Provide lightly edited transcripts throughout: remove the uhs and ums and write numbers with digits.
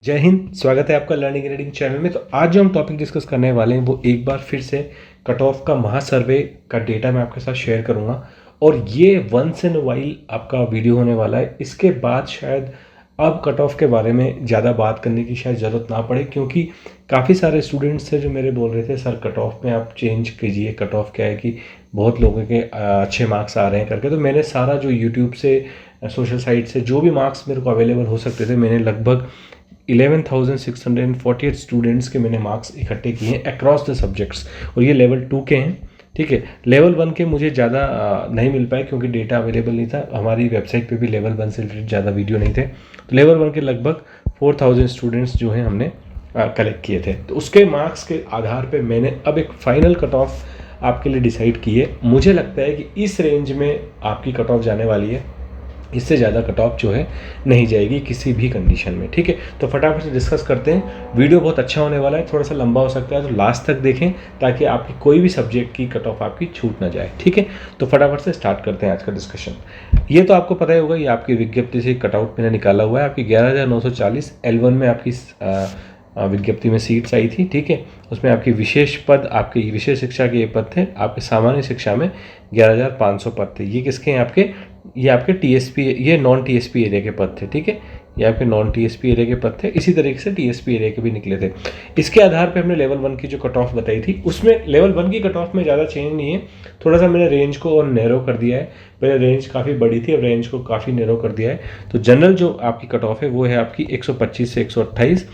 जय हिंद। स्वागत है आपका लर्निंग रीडिंग चैनल में। तो आज जो हम टॉपिक डिस्कस करने वाले हैं वो एक बार फिर से कट ऑफ का महासर्वे का डेटा मैं आपके साथ शेयर करूंगा और ये वंस इन वाइल आपका वीडियो होने वाला है। इसके बाद शायद अब कट ऑफ के बारे में ज़्यादा बात करने की शायद ज़रूरत ना पड़े, क्योंकि काफ़ी सारे स्टूडेंट्स थे जो मेरे बोल रहे थे सर कट ऑफ में आप चेंज कीजिए, कट ऑफ क्या है कि बहुत लोगों के अच्छे मार्क्स आ रहे हैं करके। तो मैंने सारा जो यूट्यूब से सोशल साइट से जो भी मार्क्स मेरे को अवेलेबल हो सकते थे, मैंने लगभग 11,648 स्टूडेंट्स के मैंने मार्क्स इकट्ठे किए हैं अक्रॉस द सब्जेक्ट्स, और ये लेवल 2 के हैं। ठीक है, लेवल 1 के मुझे ज़्यादा नहीं मिल पाए क्योंकि डेटा अवेलेबल नहीं था। हमारी वेबसाइट पे भी लेवल 1 से रिलेटेड ज़्यादा वीडियो नहीं थे। तो लेवल 1 के लगभग 4,000 स्टूडेंट्स जो हैं हमने कलेक्ट किए थे। तो उसके मार्क्स के आधार पे मैंने अब एक फाइनल कट ऑफ आपके लिए डिसाइड की है। मुझे लगता है कि इस रेंज में आपकी कट ऑफ जाने वाली है, इससे ज़्यादा कट ऑफ जो है नहीं जाएगी किसी भी कंडीशन में। ठीक है, तो फटाफट से डिस्कस करते हैं। वीडियो बहुत अच्छा होने वाला है, थोड़ा सा लंबा हो सकता है, तो लास्ट तक देखें ताकि आपकी कोई भी सब्जेक्ट की कट ऑफ आपकी छूट ना जाए। ठीक है, तो फटाफट से स्टार्ट करते हैं आज का डिस्कशन। ये तो आपको पता ही होगा, ये आपकी विज्ञप्ति से कटआउट मैंने निकाला हुआ है। आपकी 11,940 L1 में आपकी विज्ञप्ति में सीट्स आई थी। ठीक है, उसमें आपकी विशेष पद, आपकी विशेष शिक्षा के ये पद थे। आपके सामान्य शिक्षा में 11,500 पद थे। ये किसके हैं? आपके, ये आपके टीएसपी, ये नॉन टीएसपी एरिया के पद थे। ठीक है, ये आपके नॉन टीएसपी एरिया के पद थे। इसी तरीके से टीएसपी एरिया के भी निकले थे। इसके आधार पे हमने लेवल 1 की जो कट ऑफ बताई थी, उसमें लेवल 1 की कट ऑफ में ज़्यादा चेंज नहीं है। थोड़ा सा मैंने रेंज को और नैरो कर दिया है। पहले रेंज काफ़ी बड़ी थी, अब रेंज को काफ़ी नैरो कर दिया है। तो जनरल जो आपकी कट ऑफ है वो है आपकी 125 से 128,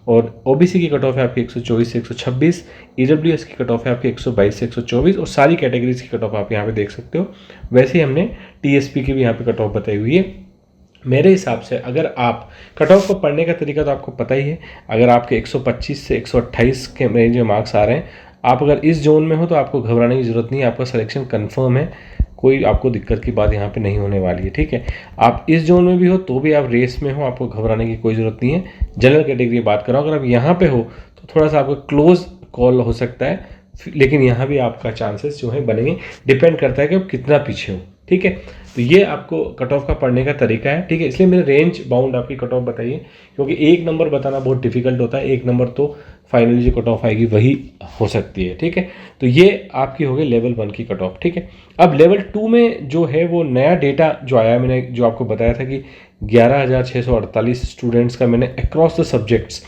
और ओबीसी की कट ऑफ है आपकी 124 से 126, ईडब्ल्यूएस की कट ऑफ है आपकी 122 से 124, और सारी कैटेगरीज की कट ऑफ आप यहाँ पे देख सकते हो। वैसे ही हमने टीएसपी की भी यहाँ पे कट ऑफ बताई हुई है। मेरे हिसाब से अगर आप कट ऑफ को पढ़ने का तरीका तो आपको पता ही है। अगर आपके 125 से 128 के रेंज में मार्क्स आ रहे हैं, आप अगर इस जोन में हो तो आपको घबराने की ज़रूरत नहीं है। आपका सिलेक्शन कंफर्म है, कोई आपको दिक्कत की बात यहाँ पे नहीं होने वाली है। ठीक है, आप इस जोन में भी हो तो भी आप रेस में हो, आपको घबराने की कोई ज़रूरत नहीं है। जनरल कैटेगरी की बात कर रहा हूँ, अगर आप यहाँ पे हो तो थोड़ा सा आपका क्लोज कॉल हो सकता है, लेकिन यहाँ भी आपका चांसेस जो है बनेंगे। डिपेंड करता है कि आप कितना पीछे हो। ठीक है, तो ये आपको कट ऑफ का पढ़ने का तरीका है। ठीक है, इसलिए मैंने रेंज बाउंड आपकी कट ऑफ बताई है, क्योंकि एक नंबर बताना बहुत डिफिकल्ट होता है। एक नंबर तो फाइनली जो कट ऑफ आएगी वही हो सकती है। ठीक है, तो ये आपकी हो गई लेवल 1 की कट ऑफ। ठीक है, अब लेवल 2 में जो है वो नया डेटा जो आया, मैंने जो आपको बताया था कि 11,648 स्टूडेंट्स का मैंने अक्रॉस द सब्जेक्ट्स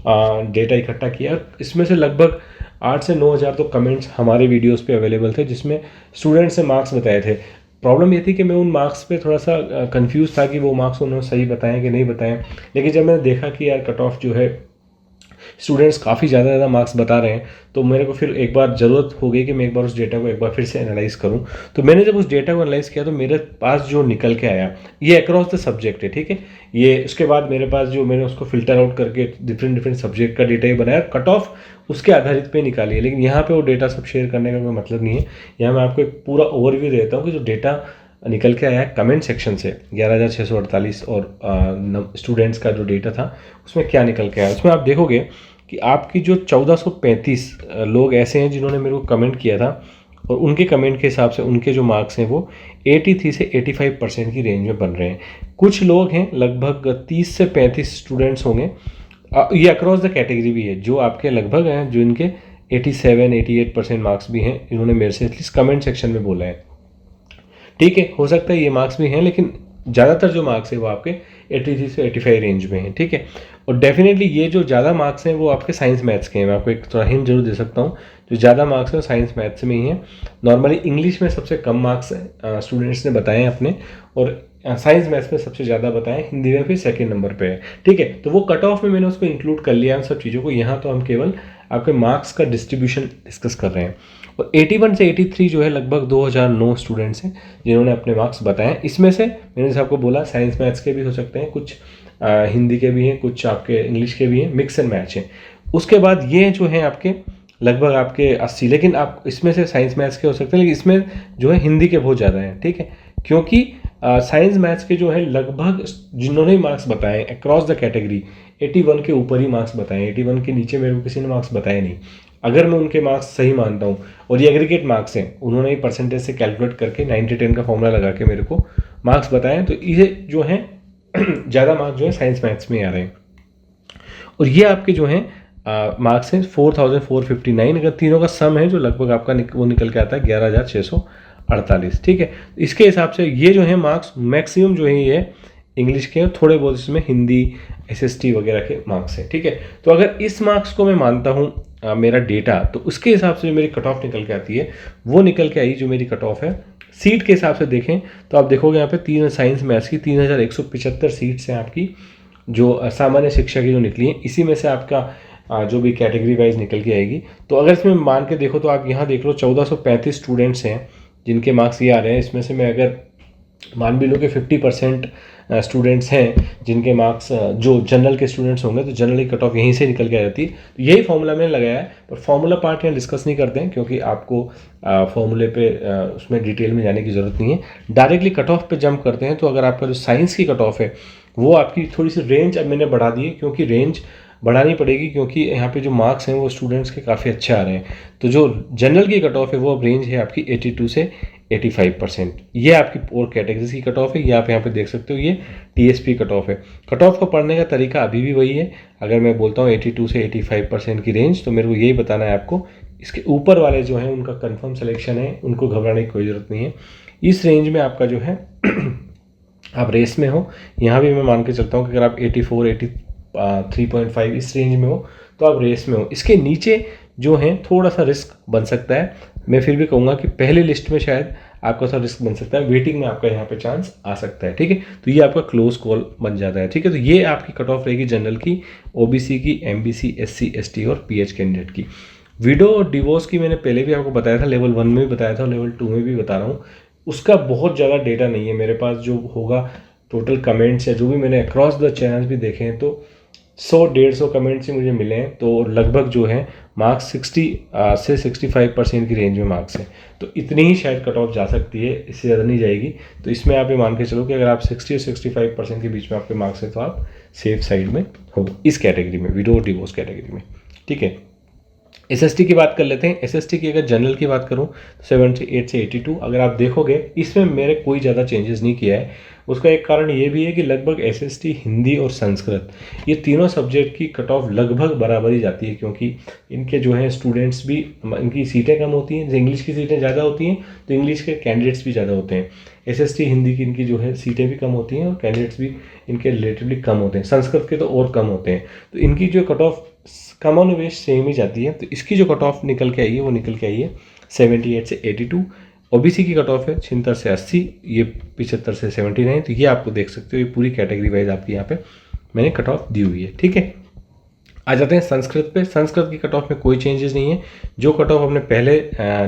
डेटा इकट्ठा किया। इसमें से लगभग 8 से 9,000 तो कमेंट्स हमारे वीडियोस पे अवेलेबल थे जिसमें स्टूडेंट्स ने मार्क्स बताए थे। प्रॉब्लम ये थी कि मैं उन मार्क्स पे थोड़ा सा कंफ्यूज था कि वो मार्क्स उन्होंने सही बताएं कि नहीं बताएं। लेकिन जब मैंने देखा कि यार कट ऑफ जो है स्टूडेंट्स काफ़ी ज़्यादा मार्क्स बता रहे हैं, तो मेरे को फिर एक बार ज़रूरत हो गई कि मैं एक बार उस डेटा को एक बार फिर से एनालाइज करूं। तो मैंने जब उस डेटा को एनालाइज किया तो मेरे पास जो निकल के आया, ये अक्रॉस द सब्जेक्ट है। ठीक है, ये उसके बाद मेरे पास जो मैंने उसको फिल्टर आउट करके डिफरेंट सब्जेक्ट का डेटा ही बनाया, कट ऑफ उसके आधारित पे निकाली है। लेकिन यहाँ पे वो डेटा सब शेयर करने का कोई मतलब नहीं है। यहाँ मैं आपको एक पूरा ओवरव्यू देता हूँ कि जो डेटा निकल के आया है कमेंट सेक्शन से 11,648 और स्टूडेंट्स का जो डेटा था उसमें क्या निकल के आया। उसमें आप देखोगे कि आपकी जो 1435 लोग ऐसे हैं जिन्होंने मेरे को कमेंट किया था, और उनके कमेंट के हिसाब से उनके जो मार्क्स हैं वो 83 से 85% की रेंज में बन रहे हैं। कुछ लोग हैं लगभग 30 से 35 स्टूडेंट्स होंगे, ये अक्रॉस द कैटेगरी भी है, जो आपके लगभग हैं जो इनके 87-88% मार्क्स भी हैं। इन्होंने मेरे से एटलीस्ट कमेंट सेक्शन में बोला है। ठीक है, हो सकता है ये मार्क्स भी हैं, लेकिन ज़्यादातर जो मार्क्स है वो आपके 83 से 85 रेंज में हैं। ठीक है, और डेफिनेटली ये जो ज़्यादा मार्क्स हैं वो आपके साइंस मैथ्स के हैं। मैं आपको एक थोड़ा हिंट जरूर दे सकता हूँ, जो ज़्यादा मार्क्स हैं वो साइंस मैथ्स में ही हैं। नॉर्मली इंग्लिश में सबसे कम मार्क्स स्टूडेंट्स ने बताए हैं अपने, और साइंस मैथ्स में सबसे ज़्यादा बताएं, हिंदी में फिर सेकेंड नंबर पे है। ठीक है, तो वो कट ऑफ में मैंने उसको इंक्लूड कर लिया उन सब चीज़ों को। यहाँ तो हम केवल आपके मार्क्स का डिस्ट्रीब्यूशन डिस्कस कर रहे हैं। और 81 से 83 जो है लगभग 2009 स्टूडेंट्स हैं जिन्होंने अपने मार्क्स बताए हैं। इसमें से मैंने जैसे आपको बोला साइंस मैथ्स के भी हो सकते हैं, कुछ हिंदी के भी हैं, कुछ आपके इंग्लिश के भी हैं, मिक्स एंड मैच हैं। उसके बाद ये जो हैं आपके लगभग आपके 80, लेकिन आप इसमें से साइंस मैथ्स के हो सकते हैं, लेकिन इसमें जो है हिंदी के बहुत ज़्यादा हैं। ठीक है, क्योंकि साइंस मैथ्स के जो है लगभग जिन्होंने मार्क्स बताए अक्रॉस द कैटेगरी 81 के ऊपर ही मार्क्स बताए। 81 के नीचे मेरे को किसी ने मार्क्स बताए नहीं, अगर मैं उनके मार्क्स सही मानता हूँ। और ये एग्रीगेट मार्क्स हैं, उन्होंने ही परसेंटेज से कैलकुलेट करके 90-10 का फॉर्मूला लगा के मेरे को मार्क्स बताए। तो ये जो हैं ज़्यादा मार्क्स जो है साइंस मैथ्स में आ रहे हैं। और ये आपके जो हैं मार्क्स हैं 4459, अगर तीनों का सम है जो लगभग आपका वो निकल के आता है 11,648। ठीक है, इसके हिसाब से ये जो है मार्क्स मैक्सिमम जो है ये इंग्लिश के, थोड़े बहुत इसमें हिंदी एसएसटी वगैरह के मार्क्स हैं। ठीक है, तो अगर इस मार्क्स को मैं मानता हूँ मेरा डेटा, तो उसके हिसाब से जो मेरी कट ऑफ निकल के आती है वो निकल के आई जो मेरी कट ऑफ है सीट के हिसाब से देखें तो आप देखोगे यहाँ पे 3 साइंस मैथ्स की 3175 सीट्स हैं आपकी, जो सामान्य शिक्षा की जो निकली है। इसी में से आपका जो भी कैटेगरी वाइज निकल के आएगी। तो अगर इसमें मान के देखो तो आप यहाँ देख लो 1435 स्टूडेंट्स हैं जिनके मार्क्स ये आ रहे हैं। इसमें से मैं अगर मान भी लो कि 50% स्टूडेंट्स हैं जिनके मार्क्स जो जनरल के स्टूडेंट्स होंगे, तो जनरल की कट ऑफ यहीं से निकल के आ जाती है। तो यही फॉर्मूला मैंने लगाया है, पर फॉर्मूला पार्ट यहाँ डिस्कस नहीं करते हैं क्योंकि आपको फॉर्मूले पे उसमें डिटेल में जाने की ज़रूरत नहीं है। डायरेक्टली कट ऑफ पे जंप करते हैं। तो अगर आपका जो साइंस की कट ऑफ है वो आपकी थोड़ी सी रेंज अब मैंने बढ़ा दी है, क्योंकि रेंज बढ़ानी पड़ेगी क्योंकि यहाँ पे जो मार्क्स हैं वो स्टूडेंट्स के काफ़ी अच्छे आ रहे हैं। तो जो जनरल की कट ऑफ है वो अब रेंज है आपकी 82 से 85%। ये आपकी और कैटेगरीज की कट ऑफ है, ये आप यहाँ पे देख सकते हो, ये टीएसपी कट ऑफ है। कट ऑफ को पढ़ने का तरीका अभी भी वही है। अगर मैं बोलता हूँ 82 से 85% की रेंज, तो मेरे को यही बताना है आपको। इसके ऊपर वाले जो हैं उनका कंफर्म सिलेक्शन है, उनको घबराने की कोई ज़रूरत नहीं है। इस रेंज में आपका जो है आप रेस में हो। यहाँ भी मैं मान के चलता हूँ कि अगर आप 84, 83.5 इस रेंज में हो तो आप रेस में हो। इसके नीचे जो है थोड़ा सा रिस्क बन सकता है। मैं फिर भी कहूँगा कि पहले लिस्ट में शायद आपका सा रिस्क बन सकता है, वेटिंग में आपका यहाँ पे चांस आ सकता है। ठीक है, तो ये आपका क्लोज कॉल बन जाता है। ठीक है, तो ये आपकी कट ऑफ रहेगी जनरल की, ओबीसी की, एमबीसी, एससी, एसटी और पीएच कैंडिडेट की। विडो और डिवोर्स की मैंने पहले भी आपको बताया था, लेवल 1 में भी बताया था, लेवल 2 में भी बता रहा हूँ। उसका बहुत ज़्यादा डेटा नहीं है मेरे पास। जो होगा टोटल कमेंट्स या जो भी मैंने अक्रॉस द चैनल्स भी देखे हैं तो 100-150 कमेंट्स ही मुझे मिले हैं। तो लगभग जो है मार्क्स 60 से 65% की रेंज में मार्क्स हैं। तो इतनी ही शायद कट ऑफ जा सकती है, इससे ज़्यादा नहीं जाएगी। तो इसमें आप ये मान के चलो कि अगर आप 60 और 65% के बीच में आपके मार्क्स हैं तो आप सेफ साइड में हो इस कैटेगरी में, विडो और डिवोर्स कैटेगरी में। ठीक है, एसएसटी की बात कर लेते हैं। एसएसटी की अगर जनरल की बात करूं तो 78 से 82। अगर आप देखोगे इसमें मेरे कोई ज़्यादा चेंजेस नहीं किया है। उसका एक कारण ये भी है कि लगभग एसएसटी, हिंदी और संस्कृत, ये तीनों सब्जेक्ट की कट ऑफ लगभग बराबर ही जाती है, क्योंकि इनके जो है स्टूडेंट्स भी, इनकी सीटें कम होती हैं। इंग्लिश की सीटें ज़्यादा होती हैं तो इंग्लिश के कैंडिडेट्स भी ज़्यादा होते हैं। एसएसटी, हिंदी की इनकी जो है सीटें भी कम होती हैं और कैंडिडेट्स भी इनके रिलेटिवली कम होते हैं। संस्कृत के तो और कम होते हैं। तो इनकी जो कट ऑफ कमोनिवेश सेम ही जाती है। तो इसकी जो कट ऑफ निकल के आई है वो निकल के आई है 78 से 82। ओबीसी की कट ऑफ है 76 से 80, ये 75 से 79। तो ये आपको देख सकते हो, ये पूरी कैटेगरी वाइज आपकी यहाँ पे मैंने कट ऑफ दी हुई है। ठीक है, आ जाते हैं संस्कृत पे। संस्कृत की कट ऑफ में कोई चेंजेस नहीं है। जो कट ऑफ हमने पहले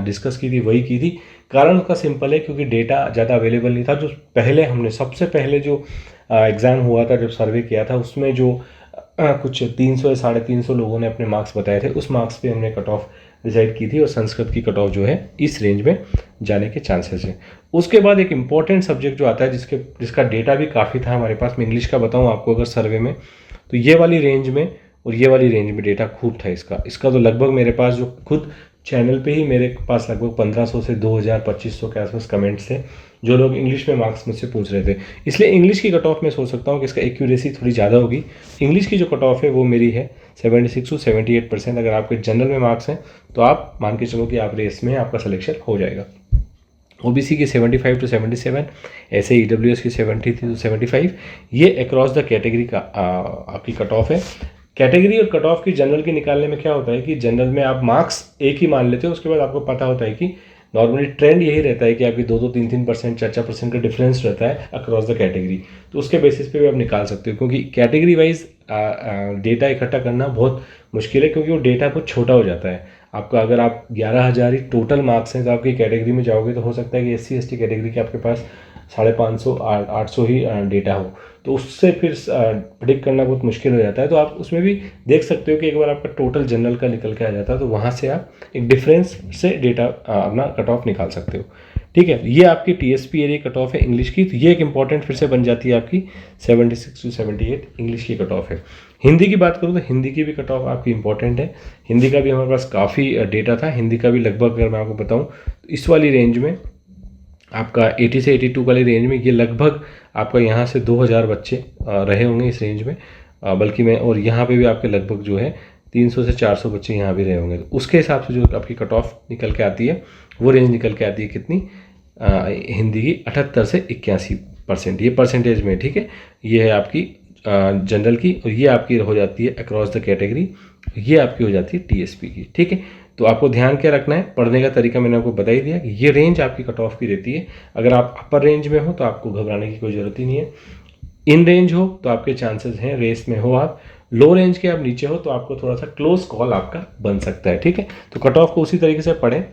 डिस्कस की थी वही की थी। कारण उसका सिंपल है, क्योंकि डेटा ज़्यादा अवेलेबल नहीं था। जो पहले हमने सबसे पहले जो एग्ज़ाम हुआ था, जब सर्वे किया था, उसमें जो कुछ 300 या 350 लोगों ने अपने मार्क्स बताए थे, उस मार्क्स पे हमने कट ऑफ डिसाइड की थी। और संस्कृत की कट ऑफ जो है इस रेंज में जाने के चांसेस हैं। उसके बाद एक इम्पॉर्टेंट सब्जेक्ट जो आता है जिसका डेटा भी काफ़ी था हमारे पास, मैं इंग्लिश का बताऊँ आपको अगर सर्वे में, तो ये वाली रेंज में और ये वाली रेंज में डेटा खूब था इसका तो लगभग मेरे पास जो खुद चैनल पे ही मेरे पास लगभग 1500 से 2000 2500 के आसपास कमेंट्स थे, जो लोग इंग्लिश में मार्क्स मुझसे पूछ रहे थे। इसलिए इंग्लिश की कट ऑफ में सोच सकता हूँ कि इसका एक्यूरेसी थोड़ी ज़्यादा होगी। इंग्लिश की जो कट ऑफ है वो मेरी है 76 से 78%। अगर आपके जनरल में मार्क्स हैं तो आप मान के चलो कि आप रेस में आपका सिलेक्शन हो जाएगा। ओबीसी की 75 to 77, ऐसे ईडब्ल्यूएस की 73 to 75। ये अक्रॉस द कैटेगरी का आपकी कट ऑफ है। कैटेगरी और कट ऑफ की जनरल की निकालने में क्या होता है कि जनरल में आप मार्क्स एक ही मान लेते हो, उसके बाद आपको पता होता है कि नॉर्मली ट्रेंड यही रहता है कि आपकी 2-2, 3-3%, 4-4% का डिफरेंस रहता है अक्रॉस द कैटेगरी। तो उसके बेसिस पे भी आप निकाल सकते हो, क्योंकि कैटेगरी वाइज डेटा इकट्ठा करना बहुत मुश्किल है, क्योंकि वो डेटा बहुत छोटा हो जाता है आपका। अगर आप 11,000 ही टोटल मार्क्स हैं तो आपकी कैटेगरी में जाओगे तो हो सकता है कि SC ST कैटेगरी के आपके पास 550-800 ही डेटा हो, तो उससे फिर प्रिडिक्ट करना बहुत मुश्किल हो जाता है। तो आप उसमें भी देख सकते हो कि एक बार आपका टोटल जनरल का निकल के आ जाता है तो वहाँ से आप एक डिफरेंस से डेटा अपना कट ऑफ निकाल सकते हो। ठीक है, ये आपकी TSP एरिया कट ऑफ है इंग्लिश की। तो ये एक इंपॉर्टेंट फिर से बन जाती है आपकी 76 to 78 इंग्लिश की कट ऑफ है। हिंदी की बात करूँ तो हिंदी की भी कट ऑफ आपकी इंपॉर्टेंट है। हिंदी का भी हमारे पास काफ़ी डेटा था। हिंदी का भी लगभग अगर मैं आपको बताऊँ तो इस वाली रेंज में आपका 80 से 82 वाली रेंज में ये लगभग आपका यहाँ से 2000 बच्चे रहे होंगे इस रेंज में। बल्कि मैं, और यहाँ पे भी आपके लगभग जो है 300 से 400 बच्चे यहाँ भी रहे होंगे। तो उसके हिसाब से जो आपकी कट ऑफ निकल के आती है वो रेंज निकल के आती है कितनी, हिंदी की 78 से 81%, ये परसेंटेज में, ठीक है। ये है आपकी जनरल की, और ये आपकी हो जाती है अक्रॉस द कैटेगरी, ये आपकी हो जाती है टीएसपी की, ठीक है। तो आपको ध्यान क्या रखना है, पढ़ने का तरीका मैंने आपको बता ही दिया कि ये रेंज आपकी कट ऑफ की रहती है। अगर आप अपर रेंज में हो तो आपको घबराने की कोई ज़रूरत ही नहीं है। इन रेंज हो तो आपके चांसेस हैं रेस में हो आप, लो रेंज के आप नीचे हो तो आपको थोड़ा सा क्लोज कॉल आपका बन सकता है, ठीक है। तो कट ऑफ को उसी तरीके से पढ़ें।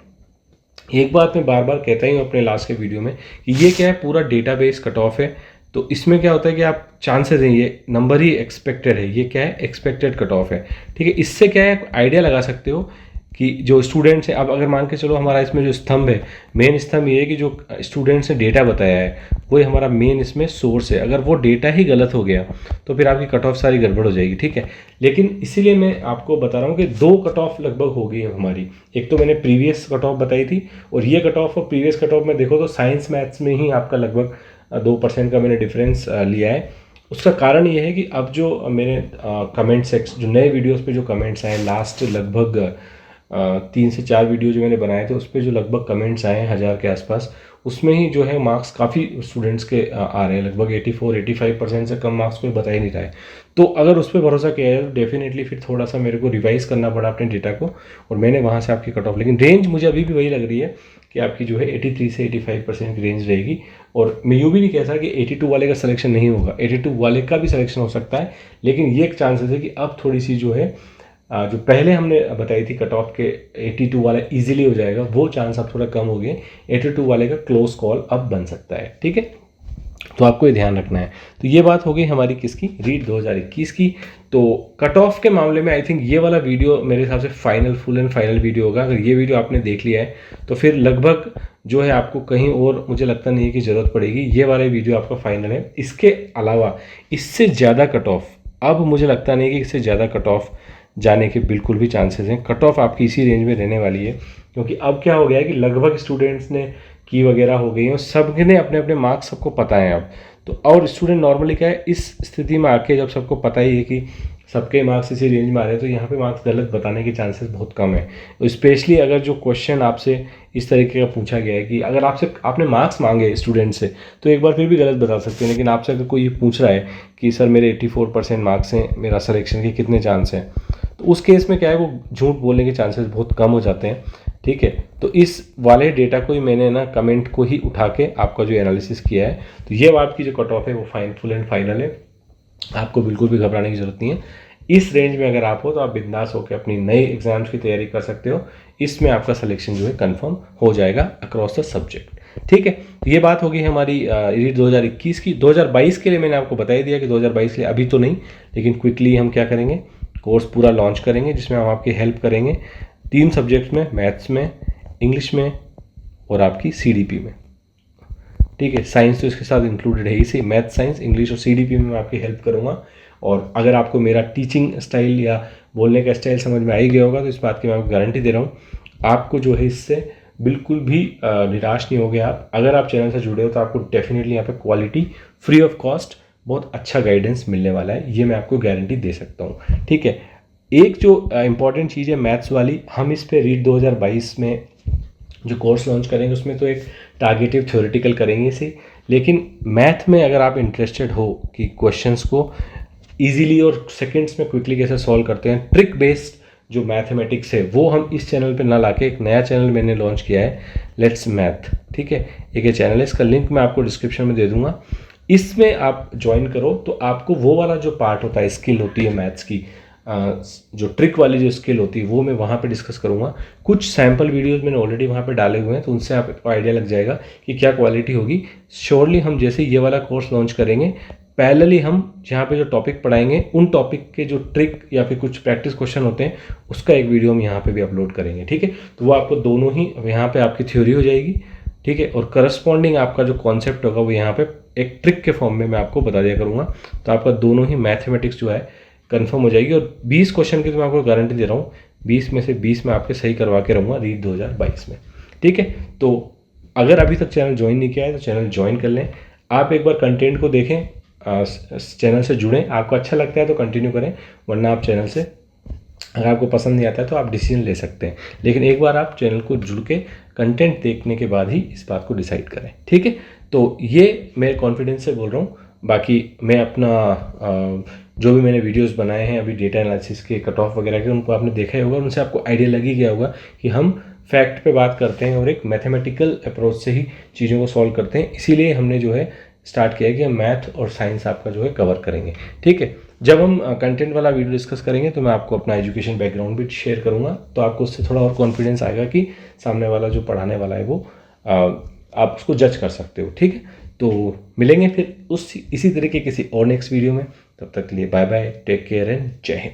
एक बात मैं बार बार कहता ही हूँ अपने लास्ट के वीडियो में कि ये क्या है, पूरा डेटाबेस कट ऑफ है। तो इसमें क्या होता है कि आप चांसेस हैं, ये नंबर ही एक्सपेक्टेड है, ये क्या है, एक्सपेक्टेड कट ऑफ है, ठीक है। इससे क्या है, आइडिया लगा सकते हो कि जो स्टूडेंट्स हैं, अब अगर मान के चलो हमारा इसमें जो स्तंभ है, मेन स्तंभ ये है कि जो स्टूडेंट्स ने डेटा बताया है वही हमारा मेन इसमें सोर्स है। अगर वो डेटा ही गलत हो गया तो फिर आपकी कट ऑफ सारी गड़बड़ हो जाएगी, ठीक है। लेकिन इसीलिए मैं आपको बता रहा हूँ कि 2 कट ऑफ लगभग हो गई है हमारी। एक तो मैंने प्रीवियस कट ऑफ बताई थी, और ये कट ऑफ और प्रीवियस कट ऑफ में देखो तो साइंस मैथ्स में ही आपका लगभग 2% का मैंने डिफरेंस लिया है। उसका कारण ये है कि अब जो मेरे कमेंट सेक्शन, जो नए वीडियोस पे जो कमेंट्स आए, लास्ट लगभग 3 से 4 वीडियो जो मैंने बनाए थे उस पर जो लगभग कमेंट्स आए हैं 1000 के आसपास, उसमें ही जो है मार्क्स काफ़ी स्टूडेंट्स के आ रहे हैं, लगभग 84-85% से कम मार्क्स कोई बता ही नहीं रहा है। तो अगर उस पर भरोसा किया जाए तो डेफिनेटली फिर थोड़ा सा मेरे को रिवाइज़ करना पड़ा अपने डेटा को, और मैंने वहाँ से आपकी कट ऑफ, लेकिन रेंज मुझे अभी भी वही लग रही है कि आपकी जो है 83 से 85% की रेंज रहेगी। और मैं यूँ भी नहीं कह सकता कि 82 वाले का सिलेक्शन नहीं होगा, 82 वाले का भी सिलेक्शन हो सकता है, लेकिन ये एक चांसेस है कि अब थोड़ी सी जो है जो पहले हमने बताई थी कट ऑफ के 82 वाला इजीली हो जाएगा, वो चांस अब थोड़ा कम हो गए, 82 वाले का क्लोज कॉल अब बन सकता है, ठीक है। तो आपको ये ध्यान रखना है। तो ये बात हो गई हमारी किसकी, रीट 2021 की। तो कट ऑफ के मामले में आई थिंक ये वाला वीडियो मेरे हिसाब से final, full and final video होगा। अगर ये वीडियो आपने देख लिया है तो फिर लगभग जो है आपको कहीं और मुझे लगता नहीं है कि ज़रूरत पड़ेगी, ये वाला वीडियो आपका फाइनल है। इसके अलावा इससे ज़्यादा कट ऑफ अब मुझे लगता नहीं कि इससे ज़्यादा कट ऑफ जाने के बिल्कुल भी चांसेस हैं। कट ऑफ आपकी इसी रेंज में रहने वाली है, क्योंकि अब क्या हो गया है कि लगभग स्टूडेंट्स ने की वगैरह हो गई है और सबने अपने अपने मार्क्स सबको पता है अब। तो और स्टूडेंट नॉर्मली क्या है, इस स्थिति में आके जब सबको पता ही है कि सबके मार्क्स इसी रेंज में आ रहे हैं, तो यहाँ पे मार्क्स गलत बताने के चांसेस बहुत कम है। तो स्पेशली अगर जो क्वेश्चन आपसे इस तरीके का पूछा गया है कि अगर आपने मार्क्स मांगे स्टूडेंट से तो एक बार फिर भी गलत बता सकते हैं, लेकिन आपसे अगर कोई ये पूछ रहा है कि सर मेरे 84% मार्क्स हैं, मेरा सिलेक्शन के कितने चांस हैं, तो उस केस में क्या है, वो झूठ बोलने के चांसेस बहुत कम हो जाते हैं, ठीक है। तो इस वाले डेटा को ही मैंने ना कमेंट को ही उठा के आपका जो एनालिसिस किया है। तो ये आपकी जो कट ऑफ है वो फुल एंड फाइनल है, आपको बिल्कुल भी घबराने की जरूरत नहीं है। इस रेंज में अगर आप हो तो आप बिंदास होकर अपनी नई एग्जाम्स की तैयारी कर सकते हो। इसमें आपका सिलेक्शन जो है कंफर्म हो जाएगा अक्रॉस द सब्जेक्ट, ठीक है। तो ये बात होगी हमारी रीट 2021 की। 2022 के लिए मैंने आपको बता ही दिया कि 2022 के लिए अभी तो नहीं, लेकिन क्विकली हम क्या करेंगे, कोर्स पूरा लॉन्च करेंगे जिसमें हम आपकी हेल्प करेंगे 3 सब्जेक्ट्स में, मैथ्स में, इंग्लिश में और आपकी सीडीपी में, ठीक है। साइंस तो इसके साथ इंक्लूडेड है इसी, मैथ, साइंस, इंग्लिश और सीडीपी में मैं आपकी हेल्प करूँगा। और अगर आपको मेरा टीचिंग स्टाइल या बोलने का स्टाइल समझ में आ ही गया होगा तो इस बात की मैं आपको गारंटी दे रहा हूँ, आपको जो है इससे बिल्कुल भी निराश नहीं होगे आप। अगर आप चैनल से जुड़े हो तो आपको डेफिनेटली यहाँ पे क्वालिटी फ्री ऑफ कॉस्ट बहुत अच्छा गाइडेंस मिलने वाला है, ये मैं आपको गारंटी दे सकता हूँ, ठीक है। एक जो इम्पॉर्टेंट चीज़ है मैथ्स वाली, हम इस पे रीट 2022 में जो कोर्स लॉन्च करेंगे उसमें तो एक टारगेटिव थ्योरेटिकल करेंगे इसे, लेकिन मैथ में अगर आप इंटरेस्टेड हो कि क्वेश्चंस को इजीली और सेकंड्स में क्विकली कैसे सॉल्व करते हैं, ट्रिक बेस्ड जो मैथमेटिक्स है वो हम इस चैनल पे ना लाके एक नया चैनल मैंने लॉन्च किया है, लेट्स मैथ, ठीक है। एक ये चैनल है, इसका लिंक मैं आपको डिस्क्रिप्शन में दे दूंगा। इसमें आप ज्वाइन करो तो आपको वो वाला जो पार्ट होता है, स्किल होती है मैथ्स की, जो ट्रिक वाली जो स्किल होती है वो मैं वहाँ पे डिस्कस करूँगा। कुछ सैम्पल वीडियोस मैंने ऑलरेडी वहाँ पे डाले हुए हैं, तो उनसे आपको आइडिया लग जाएगा कि क्या क्वालिटी होगी। श्योरली हम जैसे ये वाला कोर्स लॉन्च करेंगे, पैरेलली हम जहाँ पे जो टॉपिक पढ़ाएंगे उन टॉपिक के जो ट्रिक या फिर कुछ प्रैक्टिस क्वेश्चन होते हैं उसका एक वीडियो हम यहाँ पे भी अपलोड करेंगे, ठीक है। तो वो आपको दोनों ही, यहाँ पे आपकी थ्योरी हो जाएगी, ठीक है, और करस्पॉन्डिंग आपका जो कॉन्सेप्ट होगा वो यहाँ पे एक ट्रिक के फॉर्म में मैं आपको बता दिया करूँगा। तो आपका दोनों ही मैथमेटिक्स जो है कंफर्म हो जाएगी। और 20 क्वेश्चन की तो मैं आपको गारंटी दे रहा हूँ, 20 में से 20 मैं आपके सही करवा के रहूँगा रीट 2022 में, ठीक है। तो अगर अभी तक चैनल ज्वाइन नहीं किया है तो चैनल ज्वाइन कर लें। आप एक बार कंटेंट को देखें, चैनल से जुड़ें। आपको अच्छा लगता है तो कंटिन्यू करें, वरना आप चैनल से, अगर आपको पसंद नहीं आता है तो आप डिसीजन ले सकते हैं। लेकिन एक बार आप चैनल को जुड़ के कंटेंट देखने के बाद ही इस बात को डिसाइड करें, ठीक है। तो ये मेरे कॉन्फिडेंस से बोल रहा हूँ। बाकी मैं अपना जो भी मैंने वीडियोस बनाए हैं अभी डेटा एनालिसिस के, कट ऑफ वगैरह के, उनको आपने देखा ही होगा, उनसे आपको आइडिया लग ही गया होगा कि हम फैक्ट पे बात करते हैं और एक मैथमेटिकल अप्रोच से ही चीज़ों को सॉल्व करते हैं। इसीलिए हमने जो है स्टार्ट किया है कि हम मैथ और साइंस आपका जो है कवर करेंगे, ठीक है। जब हम कंटेंट वाला वीडियो डिस्कस करेंगे तो मैं आपको अपना एजुकेशन बैकग्राउंड भी शेयर करूंगा, तो आपको उससे थोड़ा और कॉन्फिडेंस आएगा कि सामने वाला जो पढ़ाने वाला है वो आप उसको जज कर सकते हो, ठीक है। तो मिलेंगे फिर इसी तरीके किसी और नेक्स्ट वीडियो में। तब तक के लिए bye bye, take care and जय हिंद।